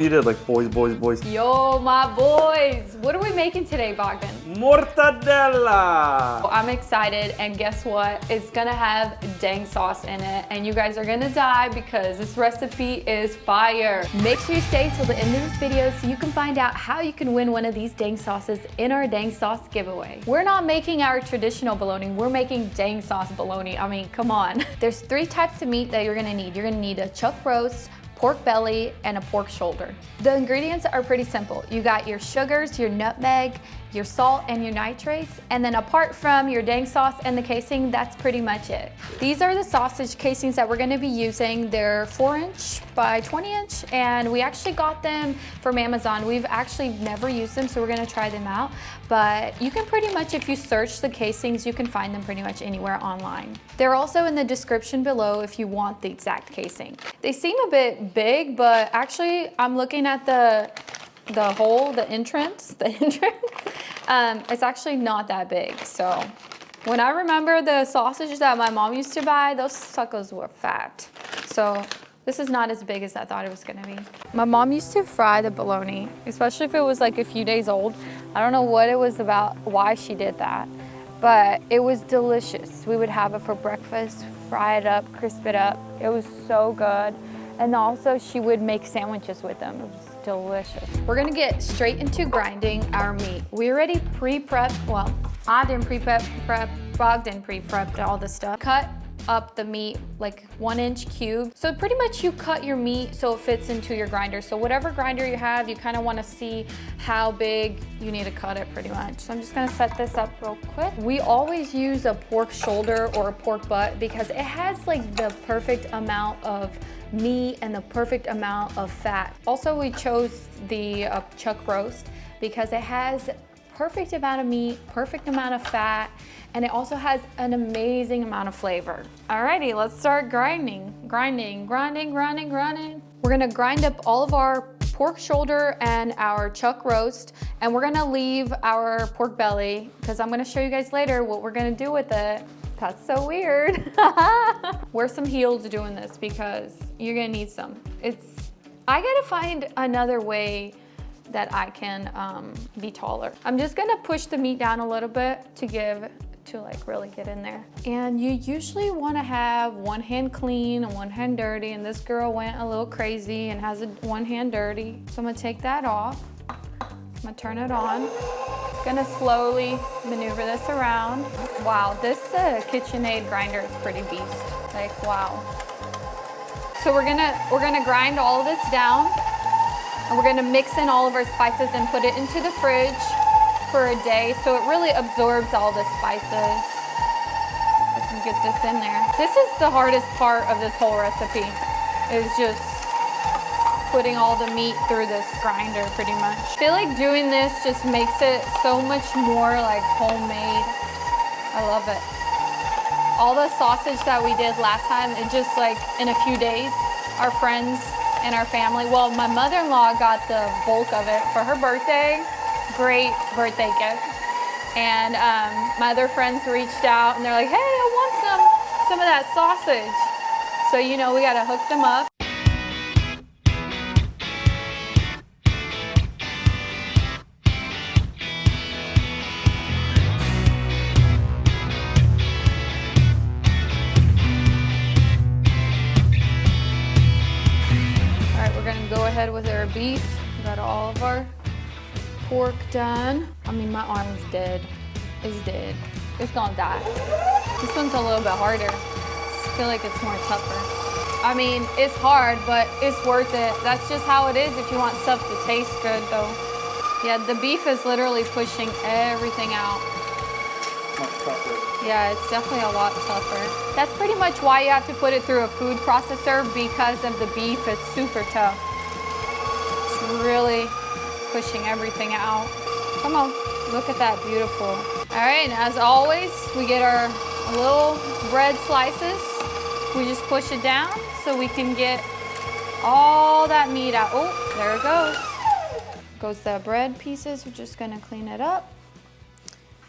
You did like boys. Yo, my boys. What are we making today, Bogdan? Mortadella! I'm excited, and guess what? It's gonna have dang sauce in it, and you guys are gonna die because this recipe is fire. Make sure you stay till the end of this video so you can find out how you can win one of these dang sauces in our dang sauce giveaway. We're not making our traditional bologna, we're making dang sauce bologna. I mean, come on. There's 3 types of meat that you're gonna need. You're gonna need a chuck roast, pork belly, and a pork shoulder. The ingredients are pretty simple. You got your sugars, your nutmeg, your salt, and your nitrates, and then apart from your dang sauce and the casing, that's pretty much it. These are the sausage casings that we're gonna be using. They're 4-inch by 20-inch, and we actually got them from Amazon. We've actually never used them, so we're gonna try them out. But you can pretty much, if you search the casings, you can find them pretty much anywhere online. They're also in the description below if you want the exact casing. They seem a bit big, but actually I'm looking at the entrance, it's actually not that big. So when I remember the sausages that my mom used to buy, those suckers were fat. So this is not as big as I thought it was gonna be. My mom used to fry the bologna, especially if it was like a few days old. I don't know what it was about, why she did that, but it was delicious. We would have it for breakfast, fry it up, crisp it up. It was so good. And also she would make sandwiches with them. It was delicious. We're gonna get straight into grinding our meat. We already pre-prepped, well, I didn't pre-prep, Bogdan pre-prepped all this stuff. Cut up the meat like 1-inch cube. So pretty much you cut your meat so it fits into your grinder. So whatever grinder you have, you kind of want to see how big you need to cut it pretty much. So I'm just gonna set this up real quick. We always use a pork shoulder or a pork butt because it has like the perfect amount of meat and the perfect amount of fat. Also, we chose the chuck roast because it has perfect amount of meat, perfect amount of fat, and it also has an amazing amount of flavor. Alrighty, let's start grinding. Grinding. We're gonna grind up all of our pork shoulder and our chuck roast, and we're gonna leave our pork belly because I'm gonna show you guys later what we're gonna do with it. That's so weird. Wear some heels doing this because you're gonna need some. I gotta find another way that I can be taller. I'm just gonna push the meat down a little bit to like really get in there. And you usually wanna have one hand clean and one hand dirty, and this girl went a little crazy and has one hand dirty. So I'm gonna take that off. I'm gonna turn it on. Gonna slowly maneuver this around. Wow, this KitchenAid grinder is pretty beast. Like, wow. So we're gonna grind all of this down, and we're gonna mix in all of our spices and put it into the fridge for a day so it really absorbs all the spices. I can get this in there. This is the hardest part of this whole recipe, is just putting all the meat through this grinder pretty much. I feel like doing this just makes it so much more like homemade. I love it. All the sausage that we did last time, it just like in a few days, our friends and our family, well, my mother-in-law got the bulk of it for her birthday. Great birthday gift. And my other friends reached out and they're like, hey, I want some of that sausage. So, you know, we gotta hook them up. Go ahead with our beef. We got all of our pork done. I mean, my arm's dead. It's dead. It's gonna die. This one's a little bit harder. I feel like it's more tougher. I mean, it's hard, but it's worth it. That's just how it is if you want stuff to taste good, though. Yeah, the beef is literally pushing everything out. Much tougher. Yeah, it's definitely a lot tougher. That's pretty much why you have to put it through a food processor, because of the beef. It's super tough. Really pushing everything out. Come on, look at that, beautiful. All right, and as always, we get our little bread slices. We just push it down so we can get all that meat out. Oh, there it goes. Goes the bread pieces. We're just gonna clean it up.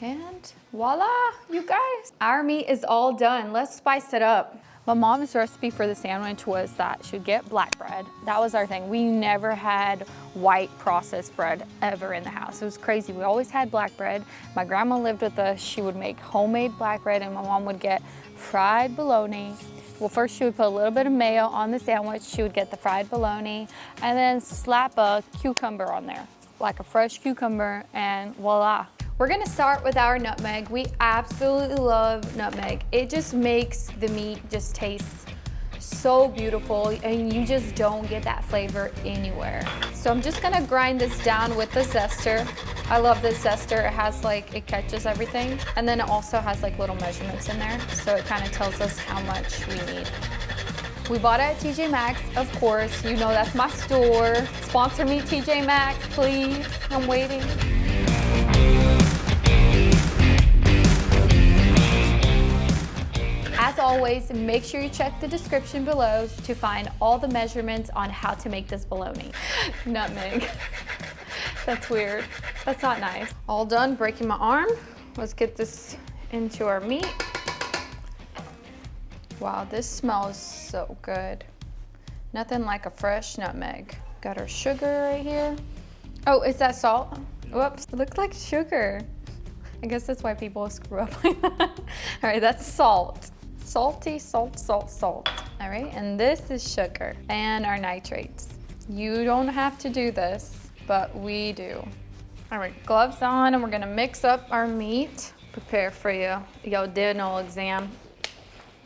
And voila, you guys. Our meat is all done. Let's spice it up. My mom's recipe for the sandwich was that she'd get black bread. That was our thing. We never had white processed bread ever in the house. It was crazy. We always had black bread. My grandma lived with us. She would make homemade black bread, and my mom would get fried bologna. Well, first she would put a little bit of mayo on the sandwich. She would get the fried bologna and then slap a cucumber on there, like a fresh cucumber, and voila. We're gonna start with our nutmeg. We absolutely love nutmeg. It just makes the meat just taste so beautiful, and you just don't get that flavor anywhere. So I'm just gonna grind this down with the zester. I love this zester. It has like, it catches everything. And then it also has like little measurements in there. So it kind of tells us how much we need. We bought it at TJ Maxx, of course. You know that's my store. Sponsor me, TJ Maxx, please. I'm waiting. As always, make sure you check the description below to find all the measurements on how to make this bologna. Nutmeg. That's weird. That's not nice. All done breaking my arm. Let's get this into our meat. Wow, this smells so good. Nothing like a fresh nutmeg. Got our sugar right here. Oh, is that salt? Whoops, it looks like sugar. I guess that's why people screw up like that. All right, that's salt. Salty, salt, salt, salt. All right, and this is sugar and our nitrates. You don't have to do this, but we do. All right, gloves on, and we're gonna mix up our meat. Prepare for your dental exam.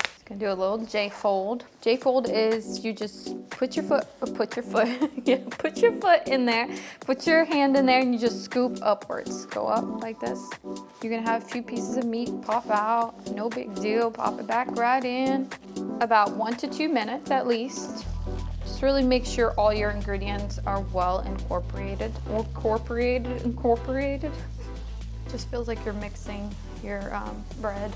Just gonna do a little J-fold. J-fold is you just put your foot yeah, put your foot in there, put your hand in there, and you just scoop upwards. Go up like this. You're gonna have a few pieces of meat pop out. No big deal, pop it back right in. About 1 to 2 minutes at least. Just really make sure all your ingredients are well incorporated. Incorporated. Just feels like you're mixing your bread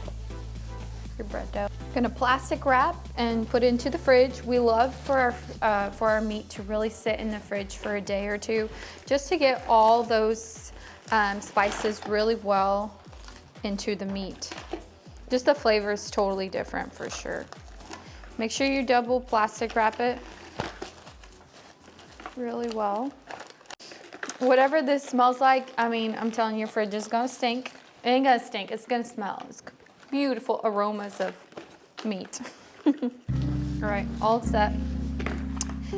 dough. Gonna plastic wrap and put it into the fridge. We love for our meat to really sit in the fridge for a day or two, just to get all those spices really well into the meat. Just the flavor is totally different for sure. Make sure you double plastic wrap it really well. Whatever this smells like, I mean, I'm telling you, your fridge is gonna stink. It ain't gonna stink, it's gonna smell. It's beautiful aromas of meat. All right, all set.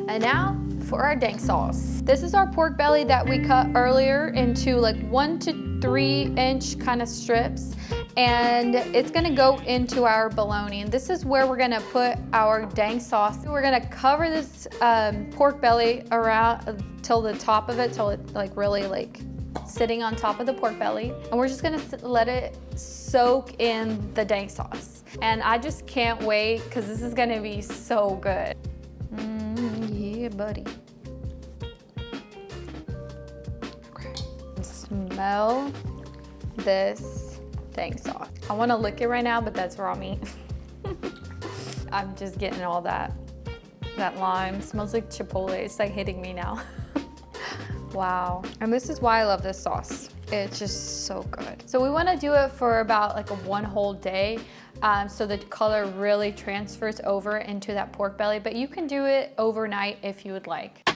And now for our dank sauce. This is our pork belly that we cut earlier into like 1 to 3 inch kind of strips. And it's gonna go into our bologna. And this is where we're gonna put our dank sauce. We're gonna cover this pork belly around till the top of it, till it like really like sitting on top of the pork belly. And we're just gonna let it soak in the dank sauce. And I just can't wait, because this is gonna be so good. Yeah, buddy. Okay. Smell this dank sauce. I wanna lick it right now, but that's raw meat. I'm just getting all that lime. It smells like Chipotle. It's like hitting me now. Wow. And this is why I love this sauce. It's just so good. So we want to do it for about like 1 whole day, so the color really transfers over into that pork belly, but you can do it overnight if you would like.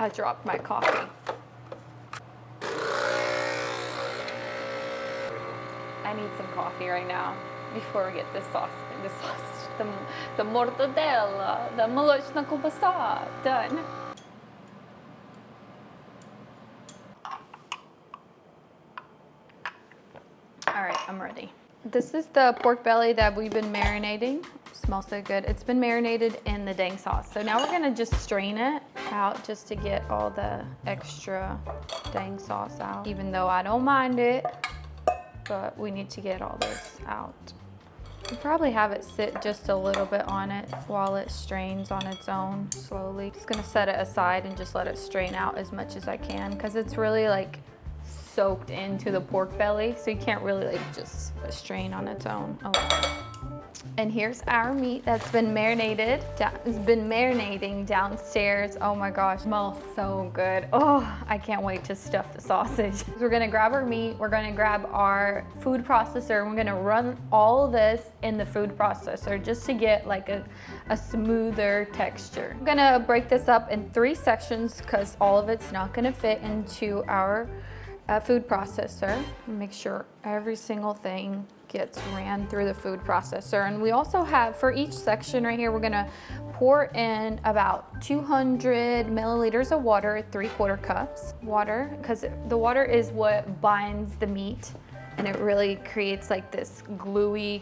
I dropped my coffee. I need some coffee right now before we get this sauce, the Mortadella, the молочная колбаса done. All right, I'm ready. This is the pork belly that we've been marinating. Smells so good. It's been marinated in the dank sauce. So now we're gonna just strain it out just to get all the extra dank sauce out. Even though I don't mind it, but we need to get all this out. You probably have it sit just a little bit on it while it strains on its own slowly. Just gonna set it aside and just let it strain out as much as I can, because it's really like soaked into the pork belly, so you can't really like just strain on its own. Oh. And here's our meat that's been marinated. It's been marinating downstairs. Oh my gosh, smells so good. Oh, I can't wait to stuff the sausage. We're gonna grab our meat, we're gonna grab our food processor, and we're gonna run all of this in the food processor just to get like a smoother texture. I'm gonna break this up in 3 sections because all of it's not gonna fit into our food processor. Make sure every single thing gets ran through the food processor. And we also have, for each section right here, we're gonna pour in about 200 milliliters of water, 3/4 cups water, because the water is what binds the meat and it really creates like this gluey,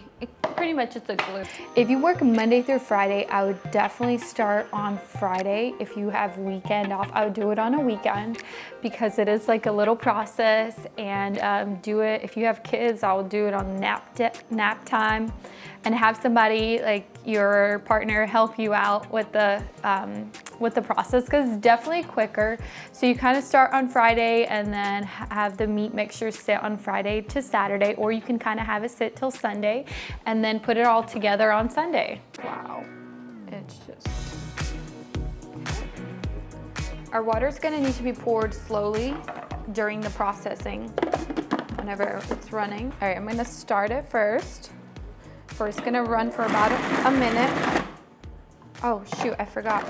pretty much it's a glue. If you work Monday through Friday, I would definitely start on Friday. If you have weekend off, I would do it on a weekend because it is like a little process, and do it. If you have kids, I will do it on nap time and have somebody like your partner help you out with the process, because it's definitely quicker. So you kind of start on Friday and then have the meat mixture sit on Friday to Saturday, or you can kind of have it sit till Sunday and then put it all together on Sunday. Wow, it's just... Our water's gonna need to be poured slowly during the processing whenever it's running. All right, I'm gonna start it first. First, gonna run for about a minute. Oh shoot, I forgot.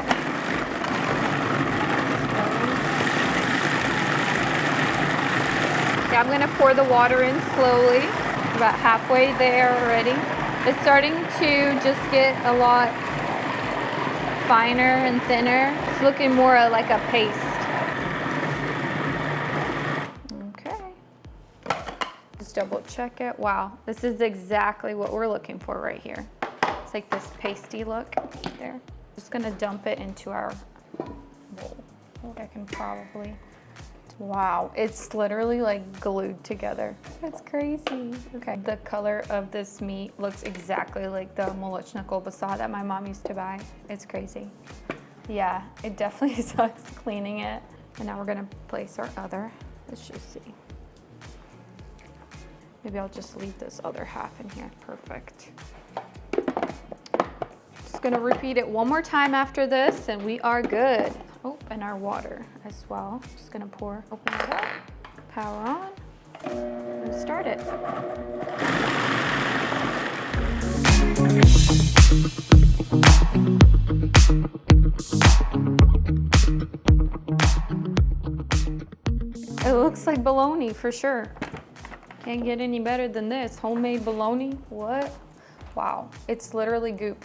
Yeah, I'm gonna pour the water in slowly. About halfway there already. It's starting to just get a lot finer and thinner. It's looking more like a paste. Double check it. Wow, this is exactly what we're looking for right here. It's like this pasty look there. Just gonna dump it into our bowl. I can probably, wow, it's literally like glued together. That's crazy. Okay, the color of this meat looks exactly like the молочная колбаса that my mom used to buy. It's crazy. Yeah, it definitely sucks cleaning it. And now we're gonna place our other. Let's just see. Maybe I'll just leave this other half in here. Perfect. Just gonna repeat it one more time after this and we are good. Oh, and our water as well. Just gonna pour, open it up, power on, and start it. It looks like bologna for sure. Can't get any better than this. Homemade bologna, what? Wow, it's literally goop.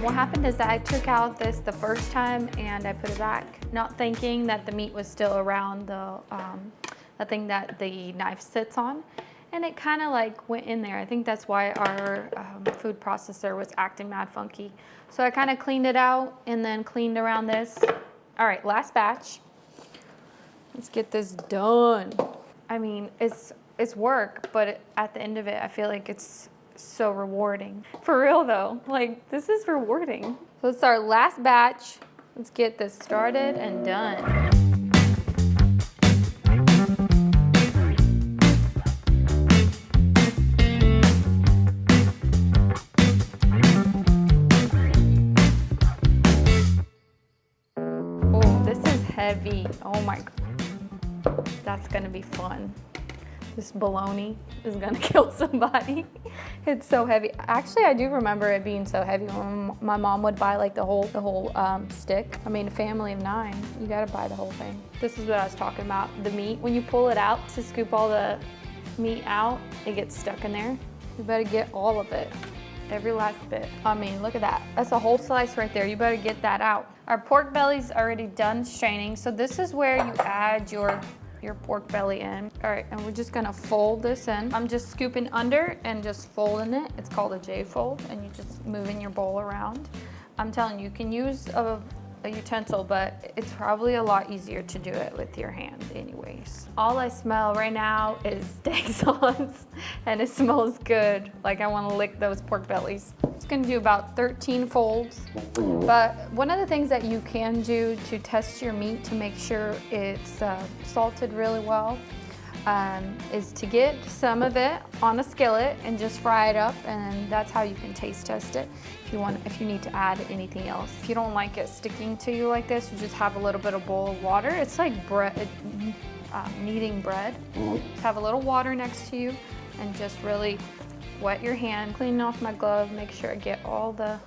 What happened is that I took out this the first time and I put it back, not thinking that the meat was still around the thing that the knife sits on. And it kind of like went in there. I think that's why our food processor was acting mad funky. So I kind of cleaned it out and then cleaned around this. All right, last batch. Let's get this done. I mean, it's work, but at the end of it, I feel like it's so rewarding. For real though, like this is rewarding. So it's our last batch. Let's get this started and done. Heavy. Oh my God. That's gonna be fun. This bologna is gonna kill somebody. It's so heavy. Actually, I do remember it being so heavy when my mom would buy like the whole stick. I mean, a family of 9, you gotta buy the whole thing. This is what I was talking about. The meat, when you pull it out to scoop all the meat out, it gets stuck in there. You better get all of it. Every last bit. I mean, look at that. That's a whole slice right there. You better get that out. Our pork belly's already done straining, so this is where you add your pork belly in. All right, and we're just gonna fold this in. I'm just scooping under and just folding it. It's called a J-fold, and you just moving your bowl around. I'm telling you, you can use a utensil, but it's probably a lot easier to do it with your hand anyways. All I smell right now is steak sauce, and it smells good. Like I want to lick those pork bellies. It's gonna do about 13 folds, but one of the things that you can do to test your meat to make sure it's salted really well is to get some of it on a skillet and just fry it up, and that's how you can taste test it. If you need to add anything else. If you don't like it sticking to you like this, you just have a little bit of bowl of water. It's like bread, kneading bread. Just have a little water next to you and just really wet your hand, clean off my glove, make sure I get all the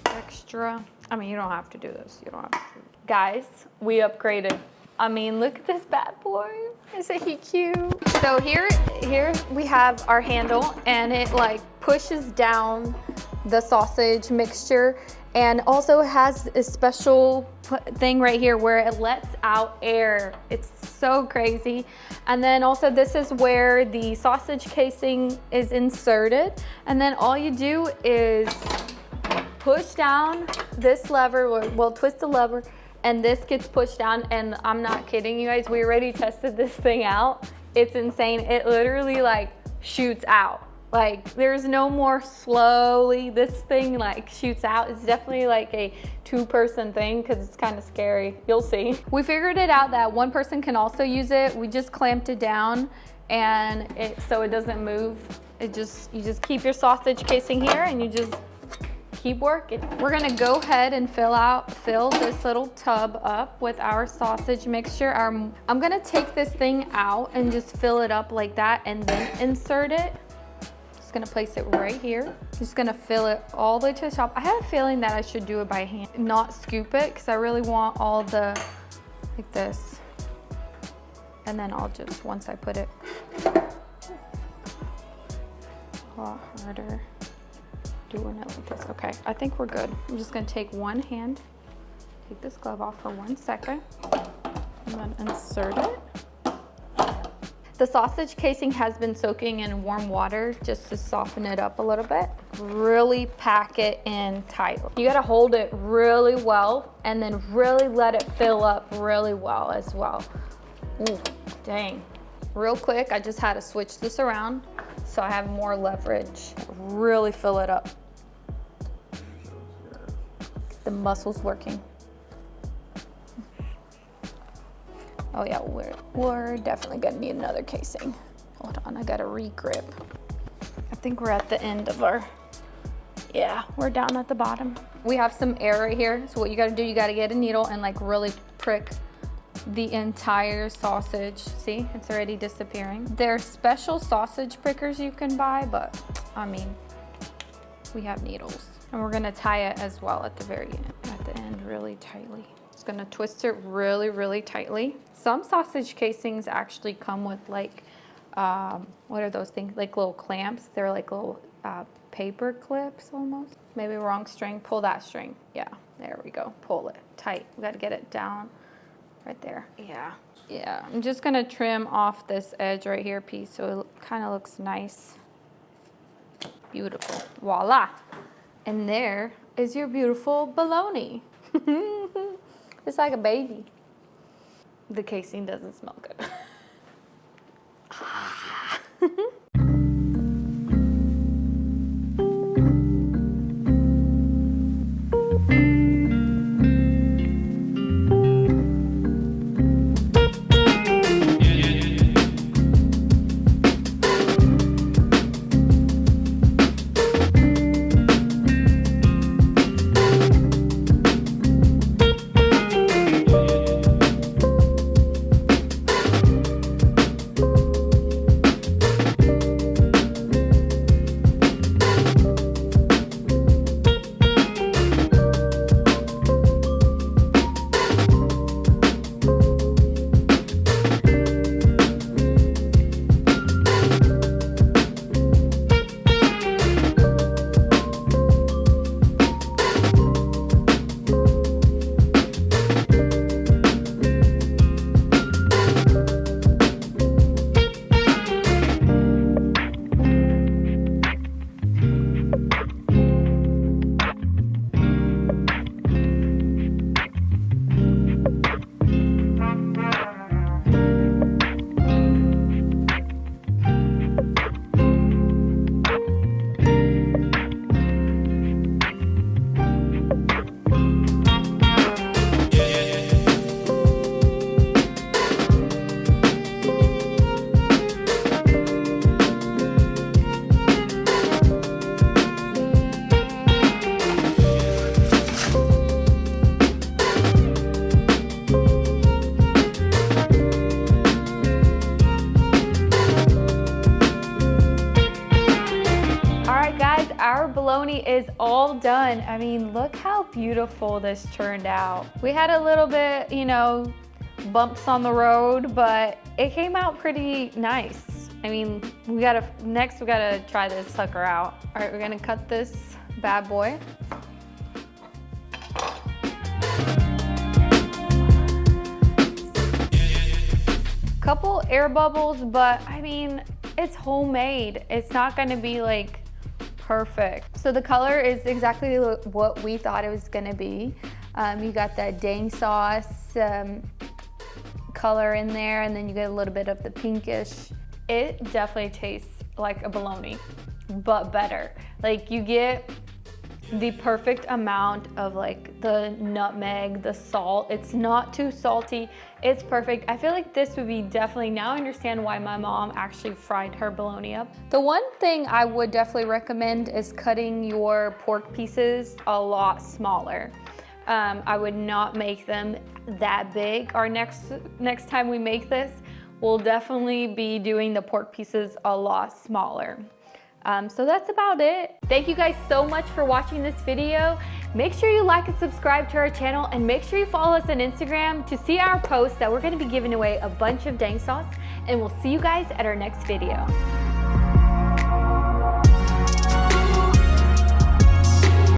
extra. I mean, you don't have to do this. You don't have to. Guys, we upgraded. I mean, look at this bad boy. Isn't he cute? So here we have our handle, and it like pushes down the sausage mixture, and also has a special thing right here where it lets out air. It's so crazy. And then also this is where the sausage casing is inserted, and then all you do is push down this lever, well, twist the lever, and this gets pushed down. And I'm not kidding you guys, we already tested this thing out. It's insane. It literally like shoots out. Like there's no more slowly, this thing like shoots out. It's definitely like a two-person thing because it's kind of scary. You'll see. We figured it out that one person can also use it. We just clamped it down and so it doesn't move. You just keep your sausage casing here and you just keep working. We're gonna go ahead and fill this little tub up with our sausage mixture. I'm gonna take this thing out and just fill it up like that and then insert it. Just gonna place it right here. Just gonna fill it all the way to the top. I have a feeling that I should do it by hand, not scoop it, because I really want all the, like this. And then I'll just, once I put it, a lot harder doing it like this. Okay, I think we're good. I'm just gonna take one hand, take this glove off for 1 second, and then insert it. The sausage casing has been soaking in warm water just to soften it up a little bit. Really pack it in tight. You gotta hold it really well and then really let it fill up really well as well. Ooh, dang. Real quick, I just had to switch this around so I have more leverage. Really fill it up. The muscles working. Oh yeah, we're definitely gonna need another casing. Hold on, I gotta re-grip. I think we're at the end of our, yeah, we're down at the bottom. We have some air right here, so what you gotta do, you gotta get a needle and like really prick the entire sausage. See, it's already disappearing. There are special sausage prickers you can buy, but I mean, we have needles. And we're gonna tie it as well at the very end, at the end really tightly. Just gonna twist it really, really tightly. Some sausage casings actually come with like, what are those things? Like little clamps. They're like little paper clips almost. Maybe wrong string, pull that string. Yeah, there we go, pull it tight. We gotta get it down right there. Yeah, yeah. I'm just gonna trim off this edge right here piece so it kind of looks nice. Beautiful, voila. And there is your beautiful bologna. It's like a baby. The casing doesn't smell good. bologna is all done. I mean, look how beautiful this turned out. We had a little bit, you know, bumps on the road, but it came out pretty nice. I mean, next we gotta try this sucker out. All right, we're gonna cut this bad boy. Couple air bubbles, but I mean, it's homemade. It's not gonna be like perfect. So the color is exactly what we thought it was gonna be. You got that dang sauce color in there, and then you get a little bit of the pinkish. It definitely tastes like a bologna, but better. Like you get the perfect amount of like the nutmeg, the salt. It's not too salty. It's perfect. I feel like this would be definitely, now I understand why my mom actually fried her bologna up. The one thing I would definitely recommend is cutting your pork pieces a lot smaller. I would not make them that big. Our next time we make this, we'll definitely be doing the pork pieces a lot smaller. So that's about it. Thank you guys so much for watching this video. Make sure you like and subscribe to our channel, and make sure you follow us on Instagram to see our posts that we're gonna be giving away a bunch of dang sauce, and we'll see you guys at our next video.